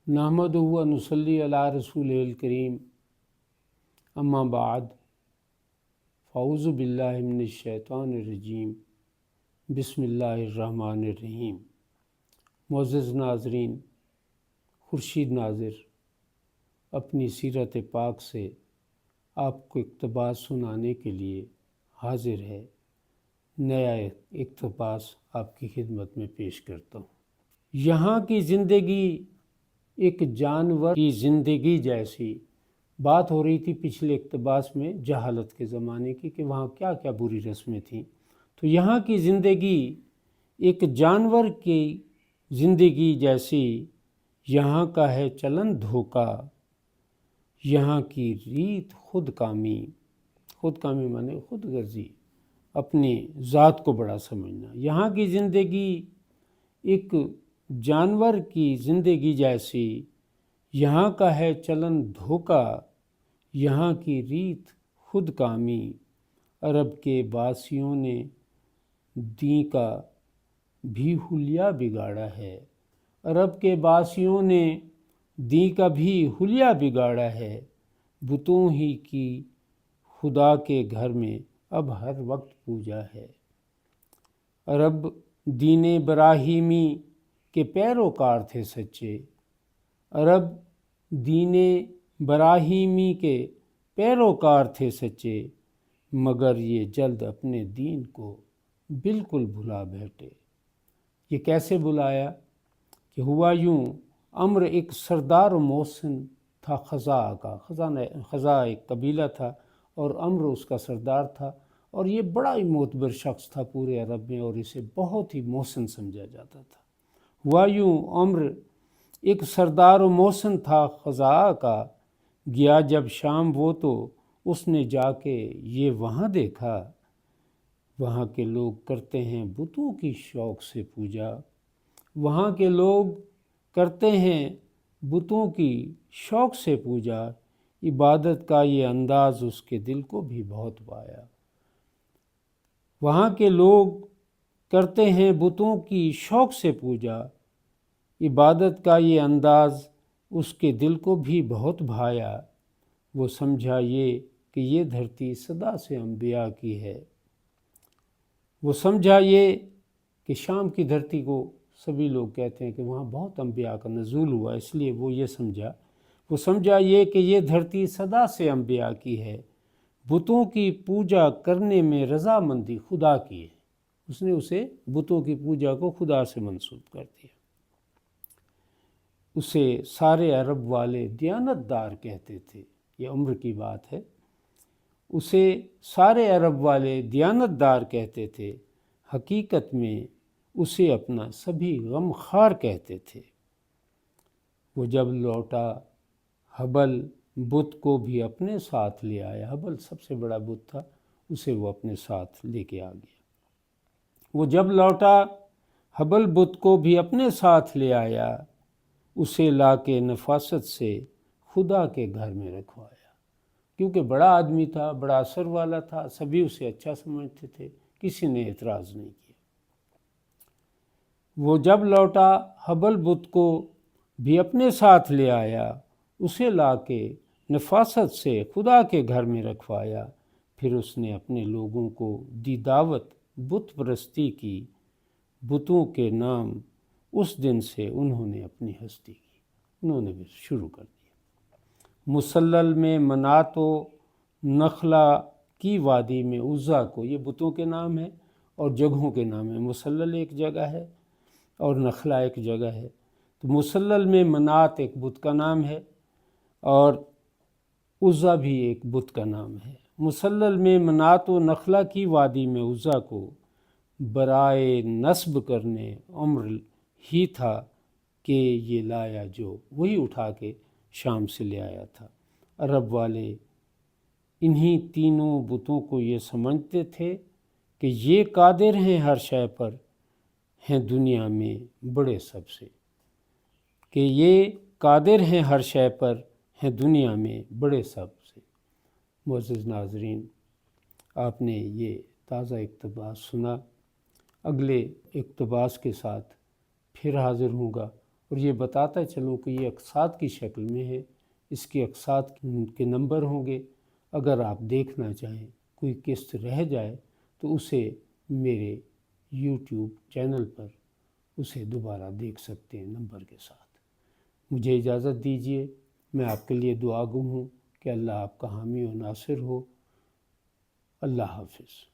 نحمدہ و نصلی علی رسولہ الکریم، اما بعد، فاعوذ باللہ من الشیطان الرجیم، بسم اللہ الرحمن الرحیم۔ معزز ناظرین، خورشید ناظر اپنی سیرت پاک سے آپ کو اقتباس سنانے کے لیے حاضر ہے۔ نیا اقتباس آپ کی خدمت میں پیش کرتا ہوں۔ یہاں کی زندگی ایک جانور کی زندگی جیسی۔ بات ہو رہی تھی پچھلے اقتباس میں جہالت کے زمانے کی کہ وہاں کیا کیا بری رسمیں تھیں، تو یہاں کی زندگی ایک جانور کی زندگی جیسی۔ یہاں کا ہے چلن دھوکا، یہاں کی ریت خود کامی۔ خود کامی مانے خود غرضی، اپنی ذات کو بڑا سمجھنا۔ یہاں کی زندگی ایک جانور کی زندگی جیسی، یہاں کا ہے چلن دھوکا، یہاں کی ریت خود کامی۔ عرب کے باسیوں نے دین کا بھی حلیہ بگاڑا ہے، عرب کے باسیوں نے دین کا بھی حلیہ بگاڑا ہے۔ بتوں ہی کی خدا کے گھر میں اب ہر وقت پوجا ہے۔ عرب دین ابراہیمی کے پیروکار تھے سچے، عرب دین ابراہیمی کے پیروکار تھے سچے، مگر یہ جلد اپنے دین کو بالکل بھلا بیٹھے۔ یہ کیسے بلایا کہ ہوا یوں، امر ایک سردار و محسن تھا خزاں کا۔ خزاں ایک قبیلہ تھا اور امر اس کا سردار تھا، اور یہ بڑا ہی معتبر شخص تھا پورے عرب میں، اور اسے بہت ہی محسن سمجھا جاتا تھا۔ ہوا یوں، امر ایک سردار و محسن تھا خزاں کا، گیا جب شام وہ تو اس نے جا کے یہ وہاں دیکھا، وہاں کے لوگ کرتے ہیں بتوں کی شوق سے پوجا۔ وہاں کے لوگ کرتے ہیں بتوں کی شوق سے پوجا، عبادت کا یہ انداز اس کے دل کو بھی بہت بھایا۔ وہاں کے لوگ کرتے ہیں بتوں کی شوق سے پوجا، عبادت کا یہ انداز اس کے دل کو بھی بہت بھایا۔ وہ سمجھا یہ کہ یہ دھرتی صدا سے انبیاء کی ہے۔ وہ سمجھا یہ کہ شام کی دھرتی کو سبھی لوگ کہتے ہیں کہ وہاں بہت انبیاء کا نزول ہوا، اس لیے وہ یہ سمجھا۔ وہ سمجھا یہ کہ یہ دھرتی صدا سے انبیاء کی ہے، بتوں کی پوجا کرنے میں رضامندی خدا کی ہے۔ اس نے اسے بتوں کی پوجا کو خدا سے منسوب کر دیا۔ اسے سارے عرب والے دیانت دار کہتے تھے، یہ عمر کی بات ہے۔ اسے سارے عرب والے دیانت دار کہتے تھے، حقیقت میں اسے اپنا سبھی غم خوار کہتے تھے۔ وہ جب لوٹا حبل بت کو بھی اپنے ساتھ لے آیا۔ حبل سب سے بڑا بت تھا، اسے وہ اپنے ساتھ لے کے آ گیا۔ وہ جب لوٹا حبل بت کو بھی اپنے ساتھ لے آیا، اسے لا کے نفاست سے خدا کے گھر میں رکھوایا۔ کیونکہ بڑا آدمی تھا، بڑا اثر والا تھا، سبھی اسے اچھا سمجھتے تھے، کسی نے اعتراض نہیں کیا۔ وہ جب لوٹا حبل بت کو بھی اپنے ساتھ لے آیا، اسے لا کے نفاست سے خدا کے گھر میں رکھوایا۔ پھر اس نے اپنے لوگوں کو دی دعوت بت پرستی کی، بتوں کے نام اس دن سے انہوں نے اپنی ہستی کی، انہوں نے بھی شروع کر دیا۔ مسلل میں منات و نخلا کی وادی میں عزا کو، یہ بتوں کے نام ہیں اور جگہوں کے نام ہیں۔ مسلل ایک جگہ ہے اور نخلا ایک جگہ ہے۔ تو مسلل میں منات ایک بت کا نام ہے اور عزا بھی ایک بت کا نام ہے۔ مسلل میں منات و نخلا کی وادی میں عزا کو برائے نصب کرنے عمر ہی تھا کہ یہ لایا، جو وہی اٹھا کے شام سے لے آیا تھا۔ عرب والے انہی تینوں بتوں کو یہ سمجھتے تھے کہ یہ قادر ہیں ہر شے پر، ہیں دنیا میں بڑے سب سے، کہ یہ قادر ہیں ہر شے پر، ہیں دنیا میں بڑے سب سے۔ معزز ناظرین، آپ نے یہ تازہ اقتباس سنا۔ اگلے اقتباس کے ساتھ پھر حاضر ہوں گا۔ اور یہ بتاتا چلوں کہ یہ اقساط کی شکل میں ہے، اس کے اقساط کے نمبر ہوں گے۔ اگر آپ دیکھنا چاہیں کوئی قسط رہ جائے تو اسے میرے یوٹیوب چینل پر اسے دوبارہ دیکھ سکتے ہیں نمبر کے ساتھ۔ مجھے اجازت دیجیے، میں آپ کے لیے دعا گو ہوں کہ اللہ آپ کا حامی و ناصر ہو۔ اللہ حافظ۔